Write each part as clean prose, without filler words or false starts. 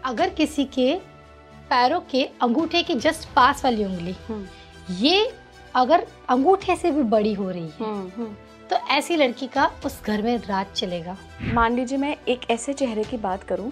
अगर किसी के पैरों के अंगूठे की जस्ट पास वाली उंगली ये अगर अंगूठे से भी बड़ी हो रही है तो ऐसी लड़की का उस घर में राज चलेगा। मान लीजिए मैं एक ऐसे चेहरे की बात करूं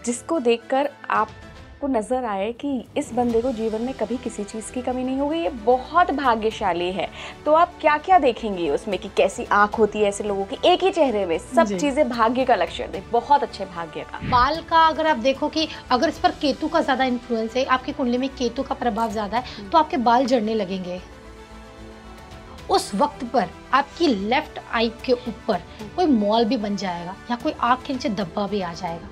जिसको देखकर आपको नजर आए कि इस बंदे को जीवन में कभी किसी चीज़ की कमी नहीं होगी, ये बहुत भाग्यशाली है, तो आप क्या क्या देखेंगे उसमें कि कैसी आंख होती है ऐसे लोगों की एक ही चेहरे में, सब चीज़ें भाग्य का लक्षण है, बहुत अच्छे भाग्य का। बाल का अगर आप देखो कि अगर इस पर केतु का ज़्यादा इन्फ्लुएंस है, आपकी कुंडली में केतु का प्रभाव ज़्यादा है तो आपके बाल झड़ने लगेंगे। उस वक्त पर आपकी लेफ्ट आई के ऊपर कोई मॉल भी बन जाएगा या कोई आँख के नीचे धब्बा भी आ जाएगा।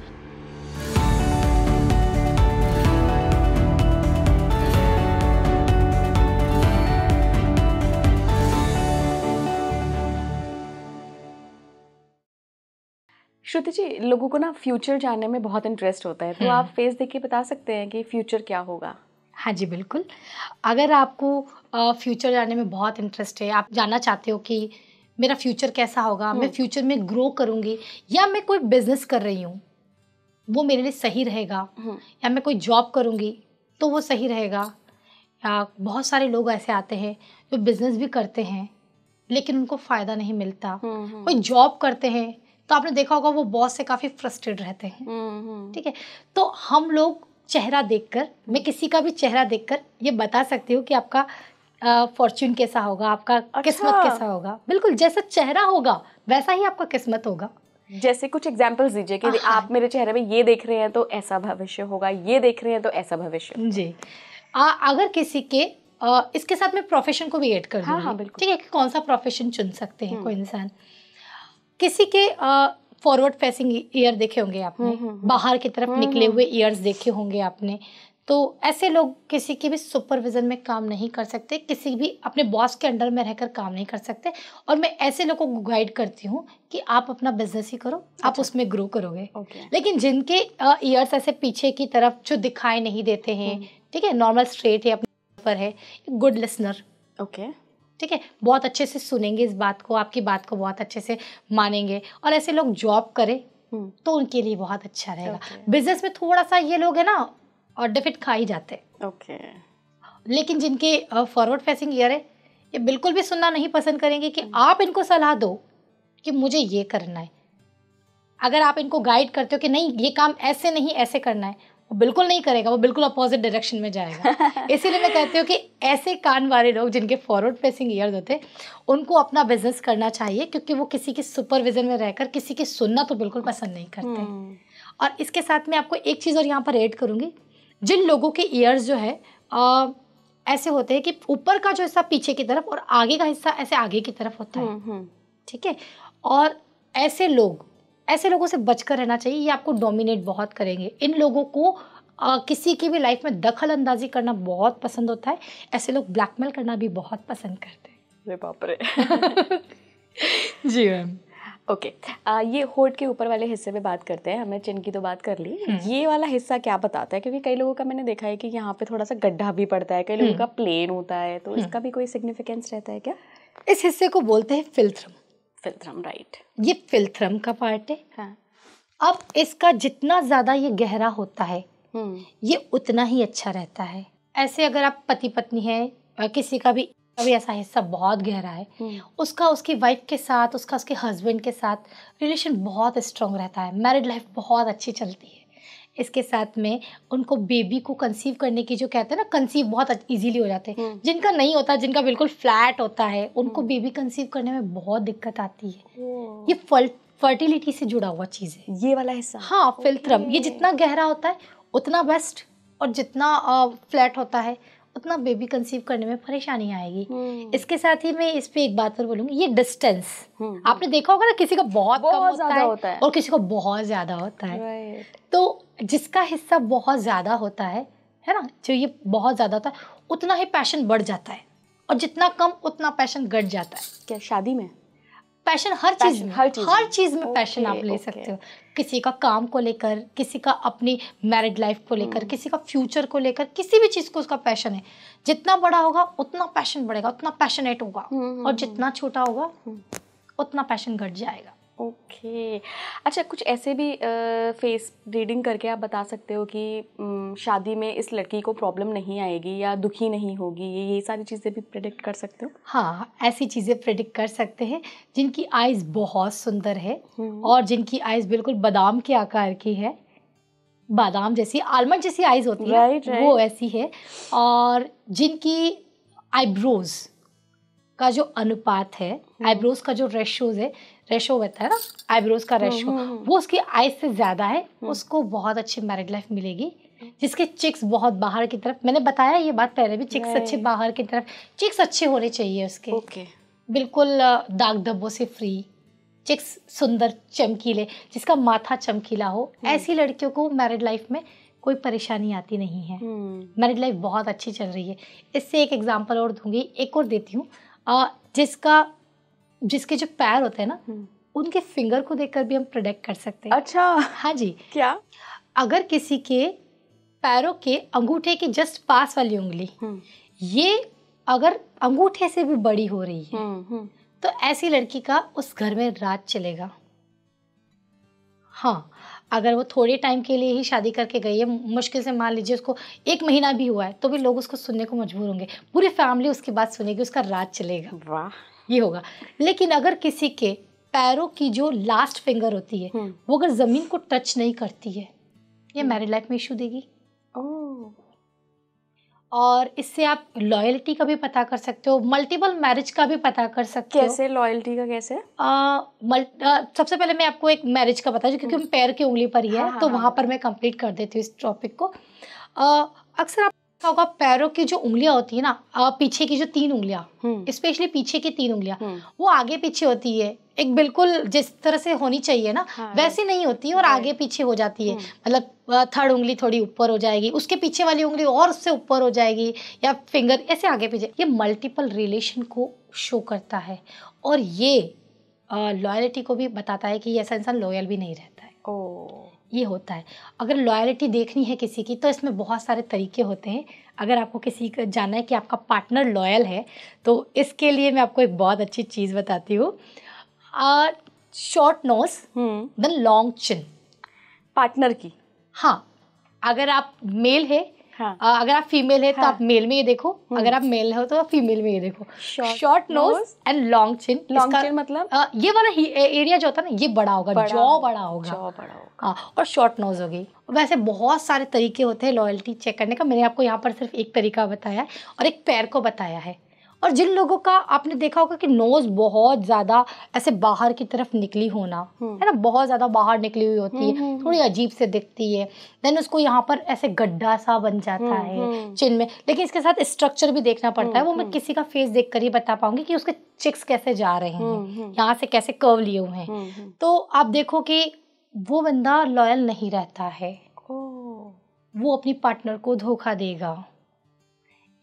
श्रुति जी, लोगों को ना फ्यूचर जानने में बहुत इंटरेस्ट होता है, तो आप फेस देख के बता सकते हैं कि फ्यूचर क्या होगा? हाँ जी बिल्कुल। अगर आपको फ्यूचर जानने में बहुत इंटरेस्ट है, आप जानना चाहते हो कि मेरा फ्यूचर कैसा होगा, मैं फ्यूचर में ग्रो करूँगी या मैं कोई बिजनेस कर रही हूँ वो मेरे लिए सही रहेगा, या मैं कोई जॉब करूँगी तो वो सही रहेगा, या बहुत सारे लोग ऐसे आते हैं जो बिजनेस भी करते हैं लेकिन उनको फ़ायदा नहीं मिलता, कोई जॉब करते हैं तो आपने देखा होगा वो बॉस से काफ़ी फ्रस्ट्रेट रहते हैं। ठीक है, तो हम लोग चेहरा देखकर, मैं किसी का भी चेहरा देखकर ये बता सकती हूँ कि आपका फॉर्च्यून कैसा होगा, आपका किस्मत कैसा होगा। बिल्कुल, जैसा चेहरा होगा वैसा ही आपका किस्मत होगा। जैसे कुछ एग्जांपल्स दीजिए कि आप मेरे चेहरे में ये देख रहे हैं तो ऐसा भविष्य होगा, ये देख रहे हैं तो ऐसा भविष्य जी। अगर किसी के इसके साथ मैं प्रोफेशन को भी ऐड कर दूंगी। हाँ, बिल्कुल। ठीक है, कि कौन सा प्रोफेशन चुन सकते हैं कोई इंसान। किसी के फॉरवर्ड फेसिंग ईयर देखे होंगे आपने, बाहर की तरफ निकले हुए ईयर्स देखे होंगे आपने, तो ऐसे लोग किसी के भी सुपरविजन में काम नहीं कर सकते, किसी भी अपने बॉस के अंडर में रहकर काम नहीं कर सकते। और मैं ऐसे लोगों को गाइड करती हूँ कि आप अपना बिजनेस ही करो, आप उसमें ग्रो करोगे। लेकिन जिनके ईयर्स ऐसे पीछे की तरफ जो दिखाई नहीं देते हैं, ठीक है, नॉर्मल स्ट्रेट है, अपने पर है, गुड लिसनर, ठीक है, बहुत अच्छे से सुनेंगे इस बात को, आपकी बात को बहुत अच्छे से मानेंगे, और ऐसे लोग जॉब करें तो उनके लिए बहुत अच्छा रहेगा। बिजनेस में थोड़ा सा ये लोग है ना और डिफिट खा ही जाते हैं। लेकिन जिनके फॉरवर्ड फेसिंग ईयर है ये बिल्कुल भी सुनना नहीं पसंद करेंगे कि आप इनको सलाह दो कि मुझे ये करना है। अगर आप इनको गाइड करते हो कि नहीं ये काम ऐसे नहीं ऐसे करना है, वो बिल्कुल नहीं करेगा, वो बिल्कुल अपोजिट डायरेक्शन में जाएगा। इसीलिए मैं कहती हूँ कि ऐसे कान वाले लोग जिनके फॉरवर्ड फेसिंग ईयर्स होते हैं उनको अपना बिजनेस करना चाहिए, क्योंकि वो किसी के सुपरविजन में रहकर किसी की सुनना तो बिल्कुल पसंद नहीं करते। और इसके साथ में आपको एक चीज़ और यहाँ पर ऐड करूँगी, जिन लोगों के ईयर्स जो है ऐसे होते हैं कि ऊपर का जो हिस्सा पीछे की तरफ और आगे का हिस्सा ऐसे आगे की तरफ होता है, ठीक है, और ऐसे लोगों से बचकर रहना चाहिए, ये आपको डोमिनेट बहुत करेंगे। इन लोगों को किसी की भी लाइफ में दखल अंदाजी करना बहुत पसंद होता है, ऐसे लोग ब्लैकमेल करना भी बहुत पसंद करते हैं। अरे बाप रे। जी मैम। ओके, ये होठ के ऊपर वाले हिस्से पे बात करते हैं, हमने चिन की तो बात कर ली, ये वाला हिस्सा क्या बताता है? क्योंकि कई लोगों का मैंने देखा है कि यहाँ पे थोड़ा सा गड्ढा भी पड़ता है, कई लोगों का प्लेन होता है, तो इसका भी कोई सिग्निफिकेंस रहता है क्या? इस हिस्से को बोलते हैं फिल्थ्रम। राइट, ये फिल्थ्रम का पार्ट है। हाँ। अब इसका जितना ज्यादा ये गहरा होता है ये उतना ही अच्छा रहता है। ऐसे अगर आप पति पत्नी है, किसी का भी ऐसा हिस्सा बहुत गहरा है, उसका उसकी वाइफ के साथ, उसका उसके हस्बैंड के साथ रिलेशन बहुत स्ट्रांग रहता है, मैरिड लाइफ बहुत अच्छी चलती है। इसके साथ में उनको बेबी को कंसीव करने की जो कहते हैं ना, कंसीव बहुत इजीली हो जाते हैं। जिनका नहीं होता, जिनका बिल्कुल फ्लैट होता है, उनको बेबी कंसीव करने में बहुत दिक्कत आती है। ये फर्टिलिटी से जुड़ा हुआ चीज़ है ये वाला हिस्सा। हाँ, फिल्थ्रम। ये जितना गहरा होता है उतना बेस्ट, और जितना फ्लैट होता है उतना बेबी कंसीव करने में परेशानी आएगी। इसके साथ ही मैं इस पे एक बात और बोलूँगी, ये डिस्टेंस आपने देखा होगा ना, किसी का बहुत कम होता है और किसी को बहुत ज़्यादा होता है। तो जिसका हिस्सा बहुत ज़्यादा होता है ना, जो ये बहुत ज़्यादा होता है, उतना ही पैशन बढ़ जाता है, और जितना कम उतना पैशन घट जाता है। क्या शादी में पैशन? हर चीज़ में पैशन आप ले सकते हो। किसी का काम को लेकर, किसी का अपनी मैरिड लाइफ को लेकर, किसी का फ्यूचर को लेकर, किसी भी चीज़ को उसका पैशन है। जितना बड़ा होगा उतना पैशन बढ़ेगा, उतना पैशनेट होगा, और जितना छोटा होगा उतना पैशन घट जाएगा। ओके अच्छा, कुछ ऐसे भी फेस रीडिंग करके आप बता सकते हो कि शादी में इस लड़की को प्रॉब्लम नहीं आएगी या दुखी नहीं होगी, ये सारी चीज़ें भी प्रेडिक्ट कर सकते हो? हाँ, ऐसी चीज़ें प्रेडिक्ट कर सकते हैं जिनकी आइज़ बहुत सुंदर है और जिनकी आइज़ बिल्कुल बादाम के आकार की है, बादाम जैसी, आलमंड जैसी आइज़ होती है राइट वो ऐसी है, और जिनकी आईब्रोज का जो अनुपात है, आईब्रोज का जो रेशो होता है ना, आईब्रोज का रेशो, वो उसकी आइज से ज्यादा है, उसको बहुत अच्छी मैरिड लाइफ मिलेगी। जिसके चिक्स बहुत बाहर की तरफ, मैंने बताया ये बात पहले भी, चिक्स अच्छे बाहर की तरफ, चिक्स अच्छे होने चाहिए उसके, बिल्कुल दाग धब्बों से फ्री, चिक्स सुंदर चमकीले, जिसका माथा चमकीला हो, ऐसी लड़कियों को मैरिड लाइफ में कोई परेशानी आती नहीं है। मैरिड लाइफ बहुत अच्छी चल रही है। इससे एक एग्जांपल और दूंगी, एक और देती हूँ, जिसके जो पैर होते हैं ना, उनके फिंगर को देखकर भी हम प्रेडिक्ट कर सकते हैं। अच्छा, हाँ जी। क्या? अगर किसी के पैरों के अंगूठे की जस्ट पास वाली उंगली ये अगर अंगूठे से भी बड़ी हो रही है तो ऐसी लड़की का उस घर में राज चलेगा। हाँ, अगर वो थोड़े टाइम के लिए ही शादी करके गई है, मुश्किल से मान लीजिए उसको 1 महीना भी हुआ है, तो भी लोग उसको सुनने को मजबूर होंगे, पूरी फैमिली उसकी बात सुनेगी, उसका राज चलेगा। वाह, ये होगा। लेकिन अगर किसी के पैरों की जो लास्ट फिंगर होती है वो अगर जमीन को टच नहीं करती है, ये मैरिड लाइफ में इशू देगी। और इससे आप लॉयल्टी का भी पता कर सकते हो, मल्टीपल मैरिज का भी पता कर सकते हो। कैसे? लॉयल्टी का कैसे? सबसे पहले मैं आपको एक मैरिज का बता दूं, क्योंकि हम पैर की उंगली पर ही है, तो वहां पर मैं कंप्लीट कर देती हूँ इस टॉपिक को। अक्सर आप होगा पैरों की जो उंगलियां होती है ना, पीछे की जो 3 उंगलियां, स्पेशली पीछे की 3 उंगलियां, वो आगे पीछे होती है, एक बिल्कुल जिस तरह से होनी चाहिए ना, वैसी नहीं होती है और आगे पीछे हो जाती है। मतलब 3rd उंगली थोड़ी ऊपर हो जाएगी, उसके पीछे वाली उंगली और उससे ऊपर हो जाएगी, या फिंगर ऐसे आगे पीछे। ये मल्टीपल रिलेशन को शो करता है और ये लॉयल्टी को भी बताता है कि ऐसा इंसान लॉयल भी नहीं रहता है। ये होता है। अगर लॉयल्टी देखनी है किसी की तो इसमें बहुत सारे तरीके होते हैं। अगर आपको किसी का जानना है कि आपका पार्टनर लॉयल है, तो इसके लिए मैं आपको एक बहुत अच्छी चीज़ बताती हूँ। शॉर्ट नोज देन लॉन्ग चिन पार्टनर की। हाँ, अगर आप मेल है, अगर आप फीमेल है तो आप मेल में ये देखो, अगर आप मेल हो तो आप फीमेल में ये देखो। Short nose and long chin. Long chin मतलब ये वाला एरिया जो होता है ना, ये बड़ा होगा, जॉ बड़ा होगा, और शॉर्ट नोज होगी। वैसे बहुत सारे तरीके होते हैं लॉयल्टी चेक करने का, मैंने आपको यहाँ पर सिर्फ एक तरीका बताया है और एक पैर को बताया है। और जिन लोगों का आपने देखा होगा कि नोज बहुत ज़्यादा ऐसे बाहर की तरफ निकली होना, है ना, बहुत ज़्यादा बाहर निकली हुई होती है, थोड़ी अजीब से दिखती है, देन उसको यहाँ पर ऐसे गड्ढा सा बन जाता है चिन में। लेकिन इसके साथ स्ट्रक्चर भी देखना पड़ता है, वो मैं किसी का फेस देख कर ही बता पाऊंगी कि उसके चिक्स कैसे जा रहे हैं, यहाँ से कैसे कर्व लिए हुए हैं। तो आप देखो कि वो बंदा लॉयल नहीं रहता है, वो अपनी पार्टनर को धोखा देगा,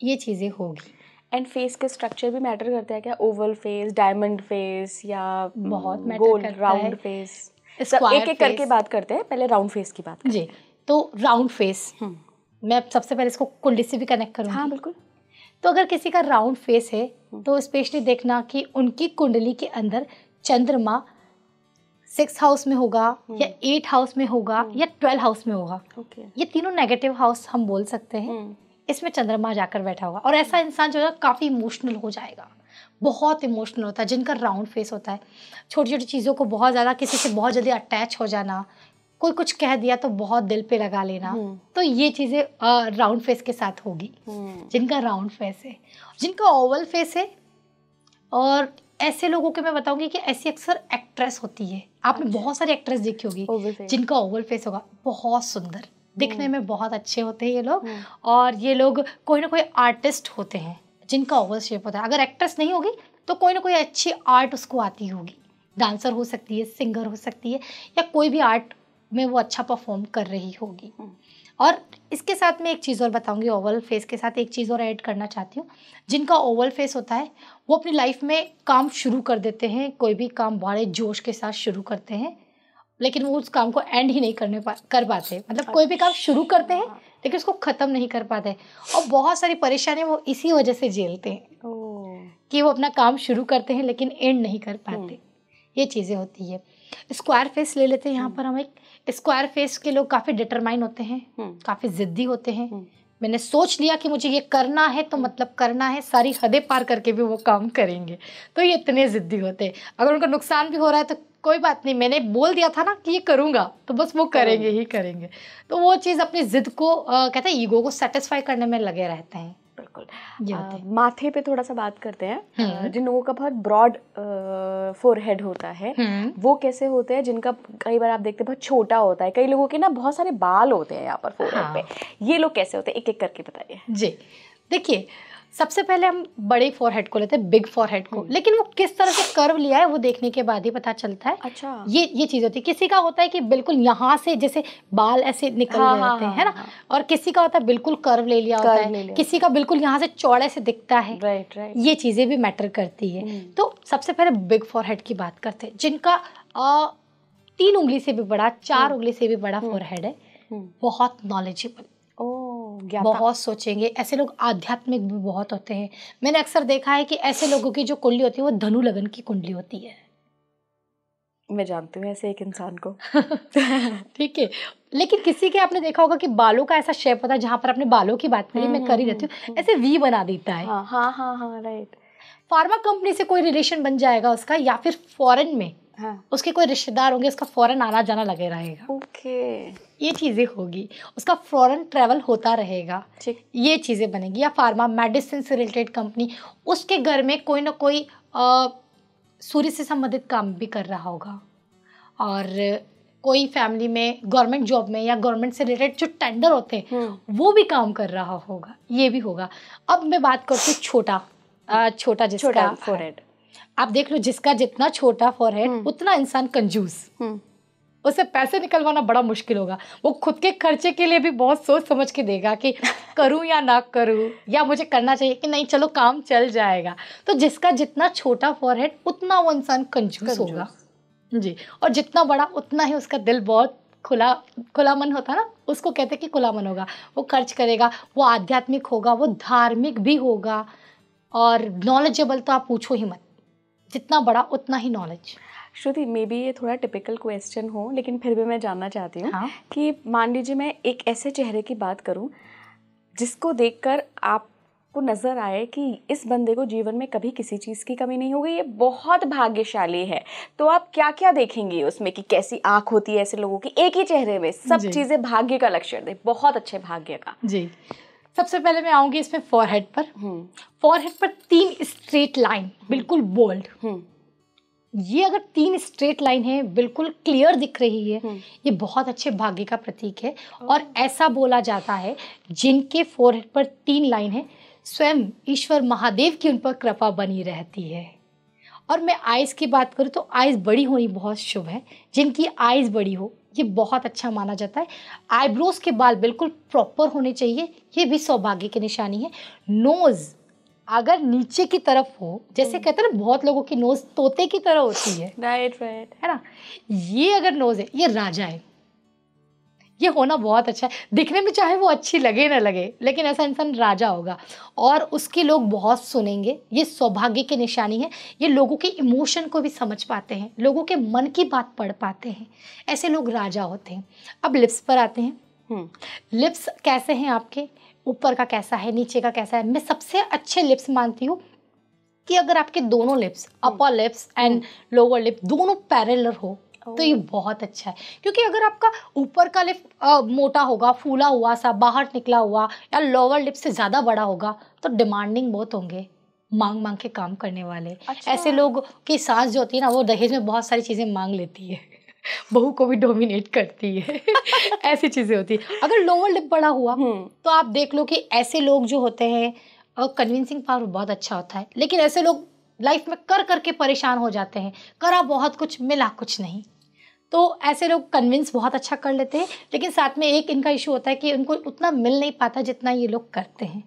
ये चीज़ें होगी। एंड फेस के स्ट्रक्चर भी मैटर करता है क्या? ओवल फेस, डायमंड फेस या बहुत गोल राउंड फेस? एक एक करके बात करते हैं, पहले राउंड फेस की बात जी। तो राउंड फेस, मैं सबसे पहले इसको कुंडली से भी कनेक्ट करूँगी। हाँ बिल्कुल। तो अगर किसी का राउंड फेस है तो स्पेशली देखना कि उनकी कुंडली के अंदर चंद्रमा 6 हाउस में होगा या 8 हाउस में होगा या 12 हाउस में होगा। ये तीनों नेगेटिव हाउस हम बोल सकते हैं, इसमें चंद्रमा जाकर बैठा होगा। और ऐसा इंसान जो है काफ़ी इमोशनल हो जाएगा, बहुत इमोशनल होता है जिनका राउंड फेस होता है। छोटी छोटी चीज़ों को बहुत ज़्यादा, किसी से बहुत जल्दी अटैच हो जाना, कोई कुछ कह दिया तो बहुत दिल पे लगा लेना, तो ये चीज़ें राउंड फेस के साथ होगी जिनका राउंड फेस है। जिनका ओवल फेस है, और ऐसे लोगों के मैं बताऊंगी कि ऐसी अक्सर एक्ट्रेस होती है, आपने बहुत सारी एक्ट्रेस देखी होगी जिनका ओवल फेस होगा, बहुत सुंदर दिखने में, बहुत अच्छे होते हैं ये लोग। और ये लोग कोई ना कोई आर्टिस्ट होते हैं जिनका ओवल शेप होता है। अगर एक्ट्रेस नहीं होगी तो कोई ना कोई अच्छी आर्ट उसको आती होगी, डांसर हो सकती है, सिंगर हो सकती है, या कोई भी आर्ट में वो अच्छा परफॉर्म कर रही होगी। और इसके साथ में एक चीज़ और बताऊंगी, ओवल फेस के साथ एक चीज़ और ऐड करना चाहती हूँ। जिनका ओवल फेस होता है वो अपनी लाइफ में काम शुरू कर देते हैं, कोई भी काम बड़े जोश के साथ शुरू करते हैं, लेकिन वो उस काम को एंड ही नहीं कर पाते। मतलब कोई भी काम शुरू करते हैं लेकिन उसको ख़त्म नहीं कर पाते, और बहुत सारी परेशानी वो इसी वजह से झेलते हैं कि वो अपना काम शुरू करते हैं लेकिन एंड नहीं कर पाते। ये चीज़ें होती है। स्क्वायर फेस ले लेते हैं। यहाँ पर हम एक स्क्वायर फेस के लोग काफ़ी डिटरमाइन होते हैं, काफ़ी ज़िद्दी होते हैं। मैंने सोच लिया कि मुझे ये करना है तो मतलब करना है, सारी हदें पार करके भी वो काम करेंगे। तो ये इतने ज़िद्दी होते हैं। अगर उनका नुकसान भी हो रहा है तो कोई बात नहीं, मैंने बोल दिया था ना कि ये करूँगा, तो बस वो करेंगे ही करेंगे। तो वो चीज़ अपनी ज़िद को कहते हैं ईगो को सेटिस्फाई करने में लगे रहते हैं। बिल्कुल। माथे पे थोड़ा सा बात करते हैं। जिन लोगों का बहुत ब्रॉड फोरहेड होता है, वो कैसे होते हैं? जिनका कई बार आप देखते हैं बहुत छोटा होता है, कई लोगों के ना बहुत सारे बाल होते हैं यहाँ पर फोरहेड पे, ये लोग कैसे होते हैं? एक एक करके बताइए। जी देखिए, सबसे पहले हम बड़े फोरहेड को लेते हैं, बिग फोरहेड को, लेकिन वो किस तरह से कर्व लिया है वो देखने के बाद ही पता चलता है। अच्छा, ये चीज होती है। किसी का होता है कि बिल्कुल यहाँ से जैसे बाल ऐसे निकल रहे होते हैं, है ना, और किसी का होता है बिल्कुल कर्व ले लिया होता है, किसी का बिल्कुल यहाँ से चौड़े से दिखता है। राइट। ये चीजें भी मैटर करती है। तो सबसे पहले बिग फोरहेड की बात करते हैं, जिनका 3 उंगली से भी बड़ा, 4 उंगली से भी बड़ा फोरहेड है, बहुत नॉलेजेबल, बहुत सोचेंगे। ऐसे लोग आध्यात्मिक भी बहुत होते हैं। मैंने अक्सर देखा है कि ऐसे लोगों की जो कुंडली होती है वो धनु लगन की कुंडली होती है। मैं जानती हूँ ऐसे एक इंसान को। ठीक है, लेकिन किसी के आपने देखा होगा कि बालों का ऐसा शेप होता है, जहाँ पर आपने बालों की बात करी, मैं कर ही रहती हूँ, ऐसे वी बना देता है। हाँ, राइट। फार्मा कंपनी से कोई रिलेशन बन जाएगा उसका, या फिर फॉरेन में उसके कोई रिश्तेदार होंगे, उसका फॉरेन आना जाना लगे रहेगा। ओके, ये चीज़ें होगी, उसका फॉरेन ट्रैवल होता रहेगा, ये चीज़ें बनेगी। या फार्मा मेडिसिन से रिलेटेड कंपनी, उसके घर में कोई ना कोई सूर्य से संबंधित काम भी कर रहा होगा, और कोई फैमिली में गवर्नमेंट जॉब में या गवर्नमेंट से रिलेटेड जो टेंडर होते हैं वो भी काम कर रहा होगा, ये भी होगा। अब मैं बात करती हूँ छोटा जिसका फोरहेड, आप देख लो, जिसका जितना छोटा फोरहेड उतना इंसान कंजूस, उससे पैसे निकलवाना बड़ा मुश्किल होगा। वो खुद के खर्चे के लिए भी बहुत सोच समझ के देगा कि करूं या ना करूं, या मुझे करना चाहिए कि नहीं चलो काम चल जाएगा। तो जिसका जितना छोटा फोरहेड उतना वो इंसान कंजूस होगा जी, और जितना बड़ा उतना ही उसका दिल बहुत खुला मन होता है ना, उसको कहते हैं कि खुला मन होगा। वो खर्च करेगा, वो आध्यात्मिक होगा, वो धार्मिक भी होगा, और नॉलेजेबल तो आप पूछो ही मत, जितना बड़ा उतना ही नॉलेज। श्रुति, मे बी ये थोड़ा टिपिकल क्वेश्चन हो, लेकिन फिर भी मैं जानना चाहती हूँ कि मान लीजिए मैं एक ऐसे चेहरे की बात करूँ जिसको देखकर आपको नज़र आए कि इस बंदे को जीवन में कभी किसी चीज़ की कमी नहीं होगी, ये बहुत भाग्यशाली है, तो आप क्या क्या देखेंगे उसमें? कि कैसी आँख होती है ऐसे लोगों की, एक ही चेहरे में सब चीज़ें भाग्य का लक्षण दे, बहुत अच्छे भाग्य का। जी, सबसे पहले मैं आऊँगी इसमें फोरहेड पर। फोरहेड पर 3 स्ट्रेट लाइन, बिल्कुल बोल्ड, ये अगर 3 स्ट्रेट लाइन है, बिल्कुल क्लियर दिख रही है, ये बहुत अच्छे भाग्य का प्रतीक है। और ऐसा बोला जाता है जिनके फोरहेड पर 3 लाइन है, स्वयं ईश्वर महादेव की उन पर कृपा बनी रहती है। और मैं आइज़ की बात करूँ तो आइज़ बड़ी होनी बहुत शुभ है। जिनकी आइज़ बड़ी हो ये बहुत अच्छा माना जाता है। आईब्रोज के बाल बिल्कुल प्रॉपर होने चाहिए, ये भी सौभाग्य की निशानी है। नोज़ अगर नीचे की तरफ हो, जैसे कहते हैं ना बहुत लोगों की नोज तोते की तरह होती है, राइट है ना, ये अगर नोज है, ये राजा है, ये होना बहुत अच्छा है। दिखने में चाहे वो अच्छी लगे ना लगे, लेकिन ऐसा इंसान राजा होगा, और उसके लोग बहुत सुनेंगे, ये सौभाग्य की निशानी है। ये लोगों के इमोशन को भी समझ पाते हैं, लोगों के मन की बात पढ़ पाते हैं, ऐसे लोग राजा होते हैं। अब लिप्स पर आते हैं। लिप्स कैसे हैं आपके, ऊपर का कैसा है, नीचे का कैसा है? मैं सबसे अच्छे लिप्स मानती हूँ कि अगर आपके दोनों lips, upper lips and lower lip दोनों पैरेलल हो तो ये बहुत अच्छा है। क्योंकि अगर आपका ऊपर का लिप मोटा होगा, फूला हुआ सा, बाहर निकला हुआ, या लोअर लिप से ज़्यादा बड़ा होगा तो डिमांडिंग बहुत होंगे, मांग मांग के काम करने वाले। अच्छा। ऐसे लोग की सास जो होती है ना, वो दहेज में बहुत सारी चीज़ें मांग लेती है, बहू को भी डोमिनेट करती है। ऐसी चीज़ें होती है। अगर लोअर लिप बड़ा हुआ तो आप देख लो कि ऐसे लोग जो होते हैं, कन्विंसिंग पावर बहुत अच्छा होता है, लेकिन ऐसे लोग लाइफ में कर करके परेशान हो जाते हैं, करा बहुत कुछ मिला कुछ नहीं। तो ऐसे लोग कन्विंस बहुत अच्छा कर लेते हैं, लेकिन साथ में एक इनका इशू होता है कि उनको उतना मिल नहीं पाता जितना ये लोग करते हैं।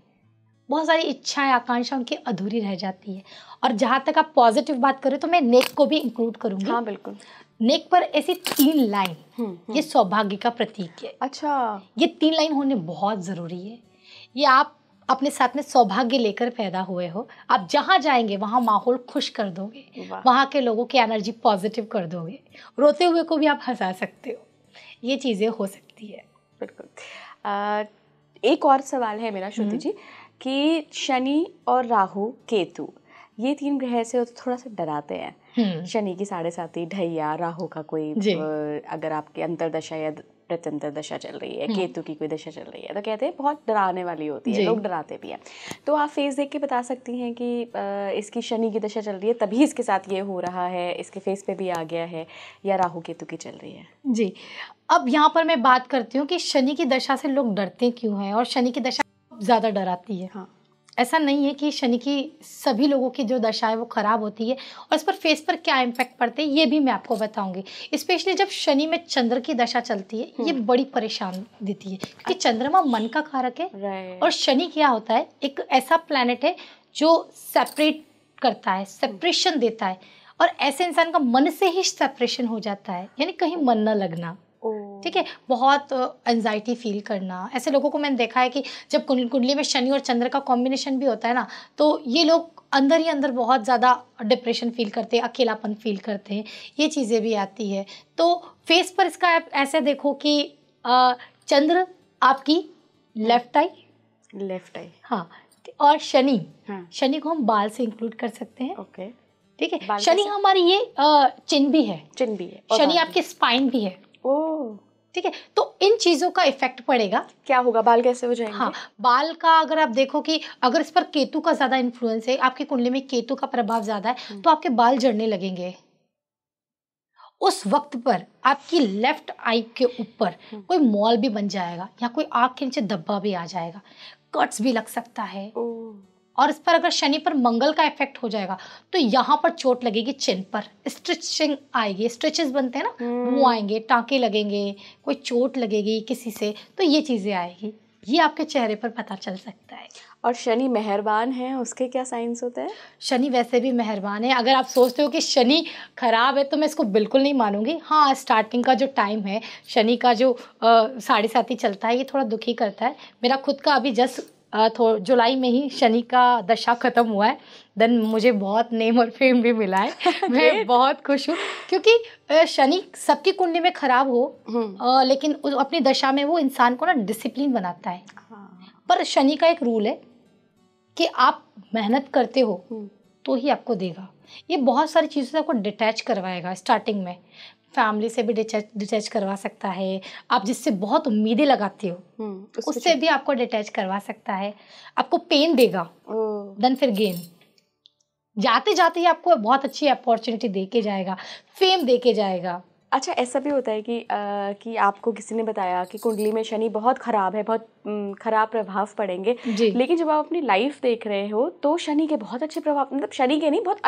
बहुत सारी इच्छाएं, आकांक्षा उनकी अधूरी रह जाती है। और जहाँ तक आप पॉजिटिव बात करें तो मैं नेक को भी इंक्लूड करूँगी। हाँ बिल्कुल। नेक पर ऐसी 3 लाइन, ये सौभाग्य का प्रतीक है। अच्छा, ये 3 लाइन होने बहुत ज़रूरी है। ये आप अपने साथ में सौभाग्य लेकर पैदा हुए हो, आप जहाँ जाएंगे वहाँ माहौल खुश कर दोगे, वहाँ के लोगों की एनर्जी पॉजिटिव कर दोगे, रोते हुए को भी आप हंसा सकते हो, ये चीज़ें हो सकती है। बिल्कुल। एक और सवाल है मेरा श्रुति जी कि शनि और राहु केतु ये 3 ग्रह से थोड़ा सा डराते हैं। शनि की 7.5 ढैया, राहु का कोई अगर आपकी अंतरदशा या प्रत्यंतर दशा चल रही है, केतु की कोई दशा चल रही है, तो कहते हैं बहुत डराने वाली होती है, लोग डराते भी हैं। तो आप फेस देख के बता सकती हैं कि इसकी शनि की दशा चल रही है तभी इसके साथ ये हो रहा है, इसके फेस पे भी आ गया है, या राहु केतु की चल रही है? जी, अब यहाँ पर मैं बात करती हूँ कि शनि की दशा से लोग डरते क्यों हैं और शनि की दशा ज़्यादा डराती है। हाँ, ऐसा नहीं है कि शनि की सभी लोगों की जो दशा है वो ख़राब होती है, और इस पर फेस पर क्या इम्पैक्ट पड़ते हैं ये भी मैं आपको बताऊंगी। स्पेशली जब शनि में चंद्र की दशा चलती है, ये बड़ी परेशान देती है, क्योंकि चंद्रमा मन का कारक है और शनि क्या होता है, एक ऐसा प्लैनेट है जो सेपरेट करता है, सेपरेशन देता है, और ऐसे इंसान का मन से ही सेपरेशन हो जाता है, यानी कहीं मन न लगना, ठीक है, बहुत एंजाइटी फील करना। ऐसे लोगों को मैंने देखा है कि जब कुंडली में शनि और चंद्र का कॉम्बिनेशन भी होता है ना, तो ये लोग अंदर ही अंदर बहुत ज़्यादा डिप्रेशन फील करते हैं, अकेलापन फील करते हैं, ये चीज़ें भी आती है। तो फेस पर इसका आप ऐसे देखो कि चंद्र आपकी लेफ्ट आई, हाँ, और शनि, शनि को हम बाल से इंक्लूड कर सकते हैं। ओके, ठीक है, शनि हमारी ये चिन्ह भी है, शनि आपकी स्पाइन भी है। ओह, ठीक है, तो इन चीज़ों का इफेक्ट पड़ेगा। क्या होगा, बाल कैसे हो जाएंगे? हाँ, बाल का अगर आप देखो कि अगर इस पर केतु का ज़्यादा इन्फ्लुएंस है, आपकी कुंडली में केतु का प्रभाव ज़्यादा है, तो आपके बाल झड़ने लगेंगे। उस वक्त पर आपकी लेफ्ट आई के ऊपर कोई मॉल भी बन जाएगा, या कोई आँख के नीचे धब्बा भी आ जाएगा, कट्स भी लग सकता है। और इस पर अगर शनि पर मंगल का इफेक्ट हो जाएगा तो यहाँ पर चोट लगेगी, चिन्ह पर स्ट्रिचिंग आएगी, स्ट्रिचेस बनते हैं ना, वो आएंगे, टाँके लगेंगे, कोई चोट लगेगी किसी से, तो ये चीज़ें आएगी, ये आपके चेहरे पर पता चल सकता है। और शनि मेहरबान है, उसके क्या साइंस होते हैं? शनि वैसे भी मेहरबान है। अगर आप सोचते हो कि शनि खराब है तो मैं इसको बिल्कुल नहीं मानूंगी। हाँ, स्टार्टिंग का जो टाइम है शनि का जो 7.5 चलता है, ये थोड़ा दुखी करता है। मेरा खुद का अभी जस्ट जुलाई में ही शनि का दशा खत्म हुआ है, देन मुझे बहुत नेम और फेम भी मिला है। मैं बहुत खुश हूँ, क्योंकि शनि सबकी कुंडली में खराब हो लेकिन अपनी दशा में वो इंसान को ना डिसिप्लिन बनाता है। पर शनि का एक रूल है कि आप मेहनत करते हो तो ही आपको देगा। ये बहुत सारी चीज़ों से आपको डिटैच करवाएगा। स्टार्टिंग में फैमिली से भी डिटैच करवा सकता है, आप जिससे बहुत उम्मीदें लगाते हो उससे भी आपको डिटैच करवा सकता है, आपको पेन देगा, देन फिर गेन, जाते जाते ही आपको बहुत अच्छी अपॉर्चुनिटी दे के जाएगा, फेम दे के जाएगा। अच्छा, ऐसा भी होता है कि आपको किसी ने बताया कि कुंडली में शनि बहुत ख़राब है, बहुत ख़राब प्रभाव पड़ेंगे, लेकिन जब आप अपनी लाइफ देख रहे हो तो शनि के बहुत अच्छे प्रभाव, मतलब शनि के नहीं, बहुत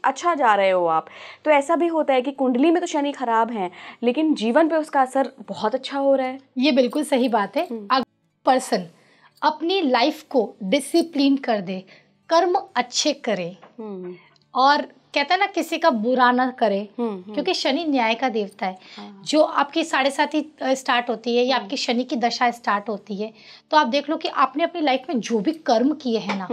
अच्छा जा रहे हो आप। तो ऐसा भी होता है कि कुंडली में तो शनि खराब है लेकिन जीवन पे उसका असर बहुत अच्छा हो रहा है। ये बिल्कुल सही बात है। अगर पर्सन अपनी लाइफ को डिसिप्लिन कर दे, कर्म अच्छे करे, और कहता है ना किसी का बुरा ना करे, क्योंकि शनि न्याय का देवता है। जो आपकी 7.5 स्टार्ट होती है या आपकी शनि की दशा स्टार्ट होती है, तो आप देख लो कि आपने अपनी लाइफ में जो भी कर्म किए हैं ना,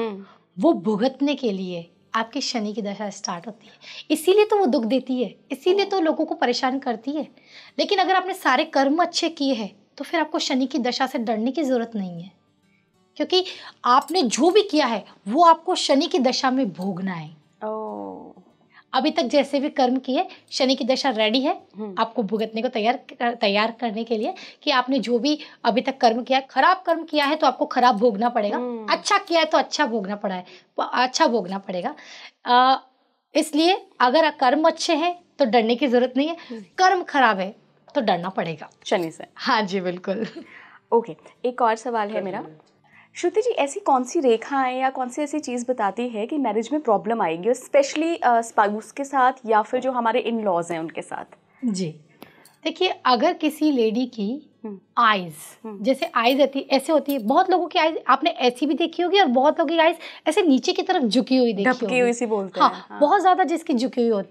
वो भुगतने के लिए आपकी शनि की दशा स्टार्ट होती है। इसीलिए तो वो दुख देती है, इसीलिए तो लोगों को परेशान करती है। लेकिन अगर आपने सारे कर्म अच्छे किए हैं तो फिर आपको शनि की दशा से डरने की जरूरत नहीं है, क्योंकि आपने जो भी किया है वो आपको शनि की दशा में भोगना है। अभी तक जैसे भी कर्म किए, शनि की दशा रेडी है आपको भुगतने को तैयार करने के लिए, कि आपने जो भी अभी तक कर्म किया है, खराब कर्म किया है तो आपको खराब भोगना पड़ेगा, अच्छा किया है तो अच्छा भोगना पड़ेगा। इसलिए अगर कर्म अच्छे हैं तो डरने की जरूरत नहीं है, कर्म खराब है तो डरना पड़ेगा शनि से। हाँ जी, बिल्कुल। ओके, एक और सवाल है मेरा। श्रुति जी, ऐसी कौन सी रेखाएं या कौन सी ऐसी चीज़ बताती है कि मैरिज में प्रॉब्लम आएगी, और स्पेशली स्पाउस के साथ या फिर जो हमारे इन लॉज हैं उनके साथ? जी, देखिए, अगर किसी लेडी की आईज, जैसे आईज ऐसे होती है, बहुत लोगों की आईज आपने ऐसी भी देखी होगी और बहुत लोगों की आईज ऐसे नीचे की तरफ झुकी हुई देखी होगी, हुई सी बोलते हैं। हाँ, बहुत ज़्यादा जिसकी झुकी हुई होती,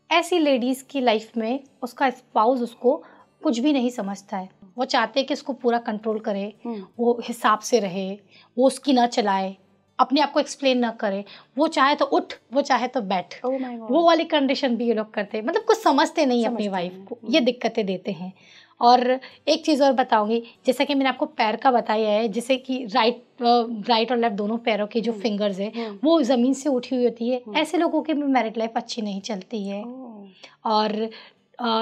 ऐसी लेडीज़ की लाइफ में उसका स्पाउस उसको कुछ भी नहीं समझता है। वो चाहते हैं कि उसको पूरा कंट्रोल करे, वो हिसाब से रहे, वो उसकी ना चलाए, अपने आप को एक्सप्लेन ना करे, वो चाहे तो उठ, वो चाहे तो बैठ, वो वाली कंडीशन भी ये लोग करते हैं। मतलब कुछ समझते नहीं अपनी वाइफ को, ये दिक्कतें देते हैं। और एक चीज़ और बताऊंगी, जैसा कि मैंने आपको पैर का बताया है, जैसे कि राइट और लेफ्ट दोनों पैरों की जो फिंगर्स है वो ज़मीन से उठी हुई होती है, ऐसे लोगों की भी मैरिड लाइफ अच्छी नहीं चलती है। और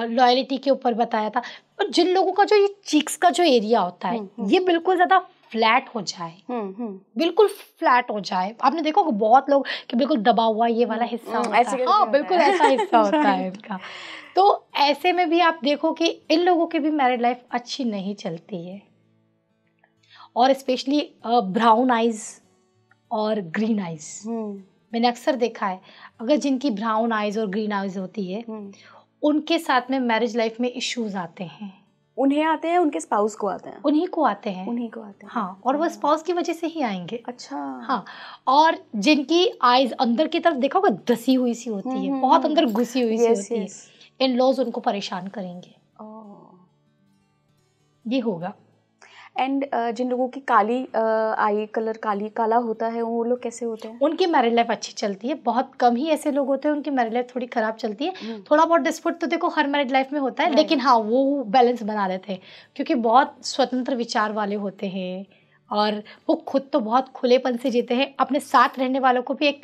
लॉयल्टी के ऊपर बताया था। और जिन लोगों का जो ये चीक्स का जो एरिया होता है ये बिल्कुल ज़्यादा फ्लैट हो जाए, बिल्कुल फ्लैट हो जाए, आपने देखो कि बहुत लोग कि बिल्कुल दबा हुआ ये वाला हिस्सा होता है, हाँ बिल्कुल ऐसा हिस्सा होता है इनका। तो ऐसे में भी आप देखो कि इन लोगों की भी मैरिड लाइफ अच्छी नहीं चलती है। और स्पेशली ब्राउन आइज और ग्रीन आइज, मैंने अक्सर देखा है, अगर जिनकी ब्राउन आइज और ग्रीन आइज होती है उनके साथ में मैरिज लाइफ में इश्यूज आते हैं। उन्हें आते हैं, उनके स्पाउस को आते हैं? उन्हीं को आते हैं, उन्हीं को आते हैं। हाँ, और वो स्पाउस की वजह से ही आएंगे। अच्छा। हाँ, और जिनकी आइज अंदर की तरफ देखा होगा धसी हुई सी होती है, बहुत अंदर घुसी हुई सी होती है, इन लॉज उनको परेशान करेंगे, ये होगा। एंड जिन लोगों की काली आई कलर काला होता है, वो लोग कैसे होते हैं? उनकी मैरिड लाइफ अच्छी चलती है। बहुत कम ही ऐसे लोग होते हैं उनकी मैरिड लाइफ थोड़ी खराब चलती है। थोड़ा बहुत डिस्प्यूट तो देखो हर मैरिड लाइफ में होता है, लेकिन हाँ वो बैलेंस बना लेते हैं क्योंकि बहुत स्वतंत्र विचार वाले होते हैं और वो खुद तो बहुत खुलेपन से जीते हैं, अपने साथ रहने वालों को भी एक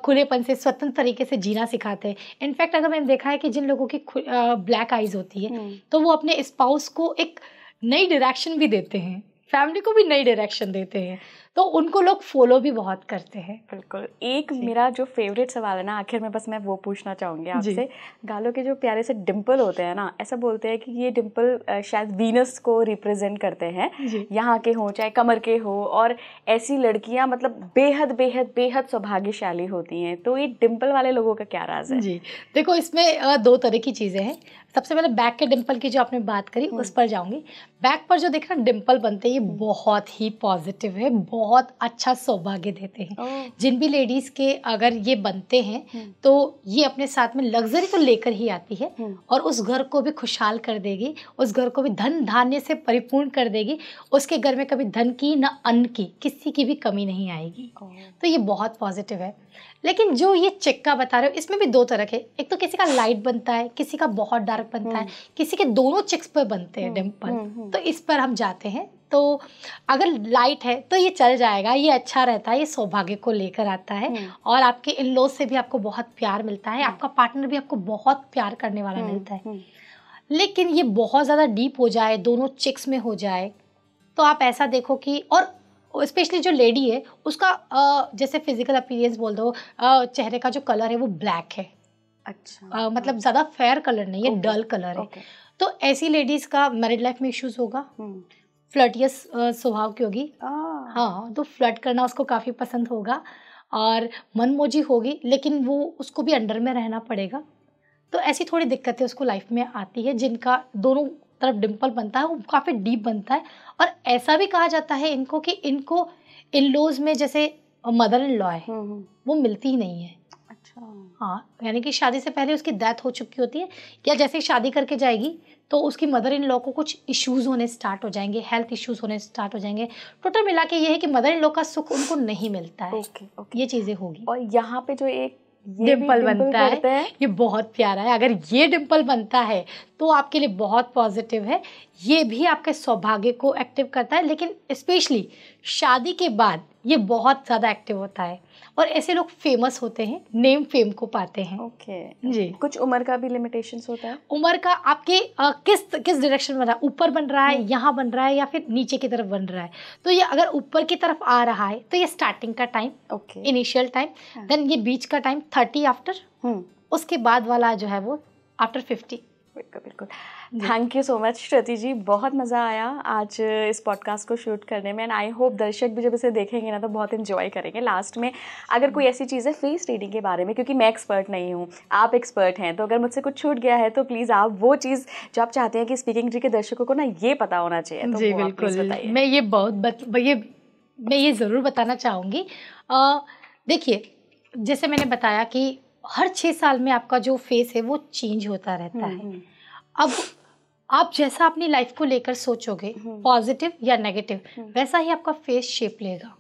खुलेपन से स्वतंत्र तरीके से जीना सिखाते हैं। इनफैक्ट अगर मैंने देखा है कि जिन लोगों की ब्लैक आइज होती है तो वो अपने स्पाउस को एक नई डायरेक्शन भी देते हैं, फैमिली को भी नई डायरेक्शन देते हैं, तो उनको लोग फॉलो भी बहुत करते हैं। बिल्कुल। एक मेरा जो फेवरेट सवाल है ना, आखिर में बस मैं वो पूछना चाहूँगी आपसे, गालों के जो प्यारे से डिम्पल होते हैं ना, ऐसा बोलते हैं कि ये डिम्पल शायद वीनस को रिप्रेजेंट करते हैं, यहाँ के हो चाहे कमर के हो, और ऐसी लड़कियाँ मतलब बेहद बेहद बेहद सौभाग्यशाली होती हैं। तो ये डिम्पल वाले लोगों का क्या राज है? जी देखो, इसमें दो तरह की चीज़ें हैं। सबसे पहले बैक के डिम्पल की जो आपने बात करी उस पर जाऊंगी। बैक पर जो देखना डिम्पल बनते हैं ये बहुत ही पॉजिटिव है, बहुत अच्छा सौभाग्य देते हैं। जिन भी लेडीज के अगर ये बनते हैं तो ये अपने साथ में लग्जरी तो लेकर ही आती है और उस घर को भी खुशहाल कर देगी, उस घर को भी धन धान्य से परिपूर्ण कर देगी। उसके घर में कभी धन की ना अन्न की किसी की भी कमी नहीं आएगी। तो ये बहुत पॉजिटिव है। लेकिन जो ये चक्का बता रहे हो इसमें भी दो तरह के, एक तो किसी का लाइट बनता है, किसी का बहुत डार्क बनता है, किसी के दोनों चिक्स पर बनते हैं डिम्पल। तो इस पर हम जाते हैं। तो अगर लाइट है तो ये चल जाएगा, ये अच्छा रहता है, ये सौभाग्य को लेकर आता है और आपके इन लॉज से भी आपको बहुत प्यार मिलता है, आपका पार्टनर भी आपको बहुत प्यार करने वाला मिलता है। लेकिन ये बहुत ज़्यादा डीप हो जाए, दोनों चिक्स में हो जाए, तो आप ऐसा देखो कि, और स्पेशली जो लेडी है उसका जैसे फिजिकल अपीयरेंस बोल दो, चेहरे का जो कलर है वो ब्लैक है। अच्छा। मतलब ज़्यादा फेयर कलर नहीं है, डल कलर है। तो ऐसी लेडीज़ का मैरिड लाइफ में इश्यूज होगा, फ्लर्टियस स्वभाव की होगी। हाँ, तो फ्लर्ट करना उसको काफ़ी पसंद होगा और मनमोजी होगी, लेकिन वो उसको भी अंडर में रहना पड़ेगा। तो ऐसी थोड़ी दिक्कतें उसको लाइफ में आती है। जिनका दोनों तरफ डिम्पल बनता है वो काफ़ी डीप बनता है। और ऐसा भी कहा जाता है इनको कि इनको इन लॉज में जैसे मदर इन लॉ है वो मिलती ही नहीं है। अच्छा। हाँ, यानी कि शादी से पहले उसकी डेथ हो चुकी होती है या जैसे ही शादी करके जाएगी तो उसकी मदर इन लॉ को कुछ इश्यूज होने स्टार्ट हो जाएंगे, हेल्थ इश्यूज होने स्टार्ट हो जाएंगे। टोटल मिला के ये है कि मदर इन लॉ का सुख उनको नहीं मिलता है। ये चीज़ें होगी। और यहाँ पे जो एक डिम्पल बनता है ये बहुत प्यारा है। अगर ये डिम्पल बनता है तो आपके लिए बहुत पॉजिटिव है। ये भी आपके सौभाग्य को एक्टिव करता है, लेकिन स्पेशली शादी के बाद ये बहुत ज़्यादा एक्टिव होता है और ऐसे लोग फेमस होते हैं, नेम फेम को पाते हैं। जी। कुछ उम्र का भी लिमिटेशंस होता है? उम्र का आपके किस डायरेक्शन बन रहा है, ऊपर बन रहा है, यहाँ बन रहा है या फिर नीचे की तरफ बन रहा है। तो ये अगर ऊपर की तरफ आ रहा है तो ये स्टार्टिंग का टाइम, इनिशियल टाइम, देन ये बीच का टाइम 30 आफ्टर, उसके बाद वाला जो है वो आफ्टर 50। बिल्कुल। थैंक यू सो मच श्रुति जी, बहुत मज़ा आया आज इस पॉडकास्ट को शूट करने में एंड आई होप दर्शक भी जब इसे देखेंगे ना तो बहुत एंजॉय करेंगे। लास्ट में अगर कोई ऐसी चीज़ है फेस रीडिंग के बारे में, क्योंकि मैं एक्सपर्ट नहीं हूँ, आप एक्सपर्ट हैं, तो अगर मुझसे कुछ छूट गया है तो प्लीज़ आप वो चीज़ जो आप चाहते हैं कि स्पीकिंग जी के दर्शकों को ना ये पता होना चाहिए, तो जी बिल्कुल, मैं ये ज़रूर बताना चाहूँगी। देखिए, जैसे मैंने बताया कि हर 6 साल में आपका जो फेस है वो चेंज होता रहता है। अब आप जैसा अपनी लाइफ को लेकर सोचोगे, पॉजिटिव या नेगेटिव, वैसा ही आपका फेस शेप लेगा।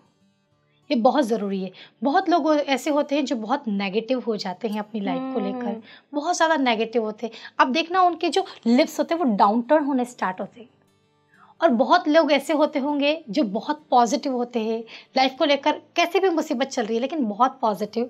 ये बहुत ज़रूरी है। बहुत लोग ऐसे होते हैं जो बहुत नेगेटिव हो जाते हैं अपनी लाइफ को लेकर, बहुत ज़्यादा नेगेटिव होते हैं। अब देखना उनके जो लिप्स होते हैं वो डाउन टर्न होने स्टार्ट होते हैं। और बहुत लोग ऐसे होते होंगे जो बहुत पॉजिटिव होते हैं लाइफ को लेकर, कैसे भी मुसीबत चल रही है लेकिन बहुत पॉजिटिव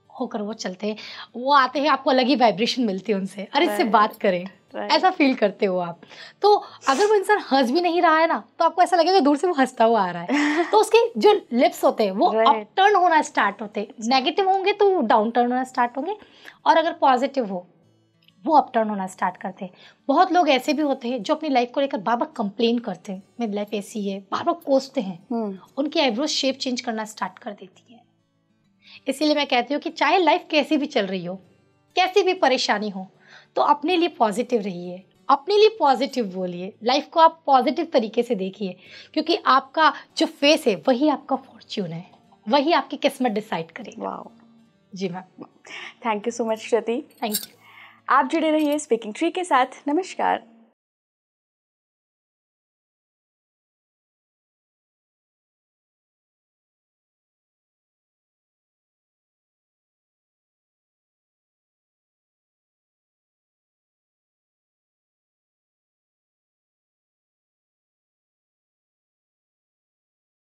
होकर वो चलते हैं। वो आते हैं, आपको अलग ही वाइब्रेशन मिलती है उनसे, अरे इससे बात करें, ऐसा फील करते हो आप। तो अगर वो इंसान हंस भी नहीं रहा है ना, तो आपको ऐसा लगेगा दूर से वो हंसता हुआ आ रहा है। तो उसके जो लिप्स होते हैं वो अप टर्न होना स्टार्ट होते हैं। नेगेटिव होंगे तो डाउन टर्न होना स्टार्ट होंगे, और अगर पॉजिटिव हो वो अप टर्न होना स्टार्ट करते हैं। बहुत लोग ऐसे भी होते हैं जो अपनी लाइफ को लेकर बार बार कंप्लेन करते हैं, मेरी लाइफ ऐसी है, बार बार कोसते हैं। उनकी आईब्रोज शेप चेंज करना स्टार्ट कर देती है। इसीलिए मैं कहती हूँ कि चाहे लाइफ कैसी भी चल रही हो, कैसी भी परेशानी हो, तो अपने लिए पॉजिटिव रहिए, अपने लिए पॉजिटिव बोलिए, लाइफ को आप पॉजिटिव तरीके से देखिए, क्योंकि आपका जो फेस है वही आपका फॉर्च्यून है, वही आपकी किस्मत डिसाइड करेगी। वाओ, जी ma'am, thank you so much Shruti. Thank you. आप जुड़े रहिए स्पीकिंग ट्री के साथ। नमस्कार।